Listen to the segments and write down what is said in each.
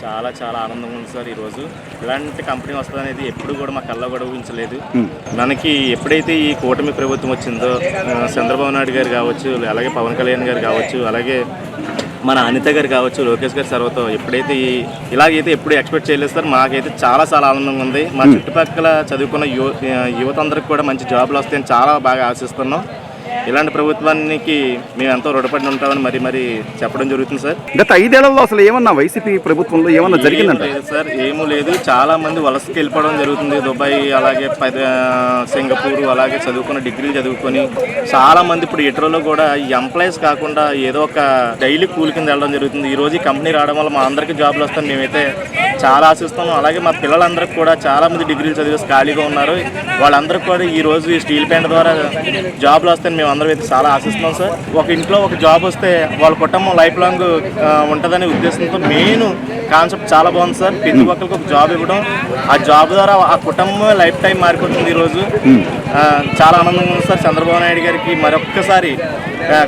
చాలా చాలా ఆనందంగా ఉంది సార్. ఈరోజు ఇలాంటి కంపెనీ వస్తుందనేది ఎప్పుడు కూడా మా కళ్ళలో కూడా ఊహించలేదు. మనకి ఎప్పుడైతే ఈ కూటమి ప్రభుత్వం వచ్చిందో చంద్రబాబు నాయుడు గారు కావచ్చు, అలాగే పవన్ కళ్యాణ్ గారు కావచ్చు, అలాగే మన అనిత గారు కావచ్చు, లోకేష్ గారు సర్వతో ఎప్పుడైతే ఇలాగైతే ఎప్పుడు ఎక్స్పెక్ట్ చేయలేదు సార్. మాకైతే చాలా చాలా ఆనందంగా ఉంది. మా చుట్టుపక్కల చదువుకున్న యువత అందరికి కూడా మంచి జాబ్లు వస్తాయని చాలా బాగా ఆశిస్తున్నాం. ఇలాంటి ప్రభుత్వానికి మేము ఎంతో రుణపడి ఉంటామని మరి చెప్పడం జరుగుతుంది సార్. గత 5 ఏళ్లలో అసలు ఏమన్నా వైసీపీ ప్రభుత్వంలో ఏమన్నా జరిగిందంట సార్? ఏమీ లేదు. చాలా మంది వలసకి వెళ్ళిపోవడం జరుగుతుంది. దుబాయ్, అలాగే సింగపూర్, అలాగే చదువుకున్న డిగ్రీలు చదువుకొని చాలా మంది ఇప్పుడు ఇటర్లో కూడా ఎంప్లాయీస్ కాకుండా ఏదో ఒక డైలీ కూలి కింద వెళ్ళడం జరుగుతుంది. ఈ రోజు ఈ కంపెనీ రావడం వల్ల మా అందరికీ జాబ్లు వస్తాయని మేమైతే చాలా ఆశిస్తున్నాం. అలాగే మా పిల్లలందరికీ కూడా చాలా మంది డిగ్రీలు చదివేసి ఖాళీగా ఉన్నారు. వాళ్ళందరికీ కూడా ఈ రోజు ఈ స్టీల్ ప్లాంట్ ద్వారా జాబ్లు వస్తాయని మేము అందరం అయితే చాలా ఆశిస్తున్నాం సార్. ఒక ఇంట్లో ఒక జాబ్ వస్తే వాళ్ళ కుటుంబం లైఫ్ లాంగ్ ఉంటుందనే ఉద్దేశంతో మెయిన్ కాన్సెప్ట్ చాలా బాగుంది సార్. ప్రతి ఒక్కరికి ఒక జాబ్ ఇవ్వడం, ఆ జాబ్ ద్వారా ఆ కుటుంబం లైఫ్ టైం మారిపోతుంది. ఈరోజు చాలా ఆనందంగా ఉంది సార్. చంద్రబాబు నాయుడు గారికి మరొక్కసారి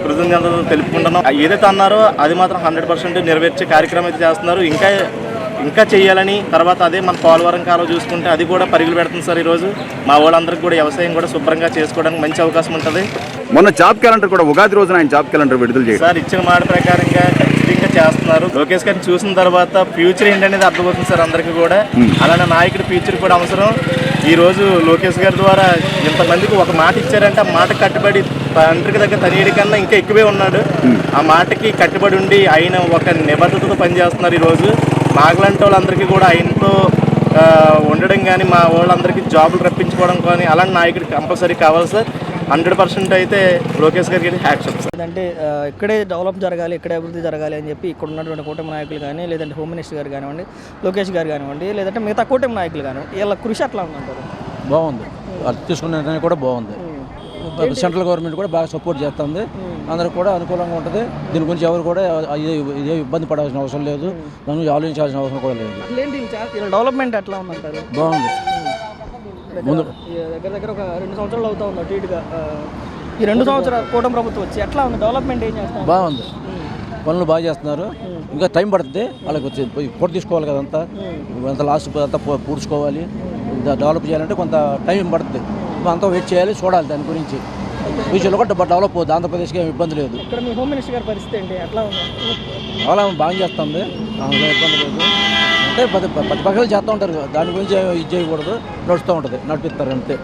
కృతజ్ఞతలు తెలుపుకుంటున్నాం. ఏదైతే అన్నారో అది మాత్రం 100% నెరవేర్చే కార్యక్రమం అయితే చేస్తున్నారు. ఇంకా చేయాలని, తర్వాత అదే మన పోలవరం కాలం చూసుకుంటే అది కూడా పరుగులు పెడుతుంది సార్. ఈరోజు మా వాళ్ళందరికీ కూడా వ్యవసాయం కూడా శుభ్రంగా చేసుకోవడానికి మంచి అవకాశం ఉంటుంది. మొన్న జాబ్ క్యాలెండర్ కూడా ఉగాది రోజున ఆయన జాబ్ క్యాలెండర్ విడుదల చేశారు సార్. ఇచ్చిన మాట ప్రకారంగా ఖచ్చితంగా చేస్తున్నారు. లోకేష్ గారిని చూసిన తర్వాత ఫ్యూచర్ ఏంటనేది అర్థమవుతుంది సార్ అందరికీ కూడా. అలానే నాయకుడి ఫ్యూచర్ కూడా అవసరం. ఈ రోజు లోకేష్ గారి ద్వారా ఇంతమందికి ఒక మాట ఇచ్చారంటే ఆ మాట కట్టుబడి తండ్రికి దగ్గర తనయుడి కన్నా ఇంకా ఎక్కువే ఉన్నాడు. ఆ మాటకి కట్టుబడి ఉండి ఆయన ఒక నిబద్ధతతో పనిచేస్తున్నారు. ఈరోజు మాగలాంటి వాళ్ళందరికీ కూడా ఆయనతో ఉండడం కానీ, మా వాళ్ళందరికీ జాబులు రప్పించుకోవడం కానీ అలాంటి నాయకుడు కంపల్సరీ కావాలి సార్. 100% అయితే లోకేష్ గారికి హ్యాట్సాప్ సార్. అంటే ఇక్కడే డెవలప్ జరగాలి, ఇక్కడే అభివృద్ధి జరగాలి అని చెప్పి ఇక్కడ ఉన్నటువంటి కూటమి నాయకులు కానీ, లేదంటే హోమ్ మినిస్టర్ గారు కానివ్వండి, లోకేష్ గారు కానివ్వండి, లేదంటే మిగతా కూటమి నాయకులు కానివ్వండి, వీళ్ళ కృషి అట్లా ఉందంటారు. బాగుంది. వాళ్ళు తీసుకునే కూడా బాగుంది. సెంట్రల్ గవర్నమెంట్ కూడా బాగా సపోర్ట్ చేస్తుంది. అందరికి కూడా అనుకూలంగా ఉంటుంది. దీని గురించి ఎవరు కూడా ఇదే ఇబ్బంది పడాల్సిన అవసరం లేదు. దాని గురించి ఆలోచించాల్సిన అవసరం కూడా లేదు. డెవలప్మెంట్ ఎట్లా ఉందంటారు? బాగుంది. ముందు దగ్గర ఒక 2 సంవత్సరాలు అవుతా ఉంది అటు ఇటుగా. ఈ 2 సంవత్సరాలు కూటమి ప్రభుత్వం వచ్చి ఎట్లా ఉంది? డెవలప్మెంట్ ఏం చేస్తారు? బాగుంది. పనులు బాగా చేస్తున్నారు. ఇంకా టైం పడుతుంది వాళ్ళకి వచ్చి పొడి తీసుకోవాలి కదా. అంతా లాస్ట్ అంతా పూడ్చుకోవాలి. డెవలప్ చేయాలంటే కొంత టైం పడుతుంది. అంతా వెయిట్ చేయాలి, చూడాలి. దాని గురించి ఫ్యూచర్లో కూడా డెవలప్ అవుతుంది. ఆంధ్రప్రదేశ్కి ఏమి ఇబ్బంది లేదు. ఇక్కడ మీ హోమ్ మినిస్టర్ గారి పరిస్థితి ఏంటి? ఎట్లా ఉంది? అలా బాగా చేస్తుంది. ఇబ్బంది లేదు. అంటే ప్రతిపక్షాలు చేస్తూ ఉంటారు. దాని గురించి ఇది చేయకూడదు. నడుస్తూ ఉంటుంది, నడిపిస్తారు అంతే.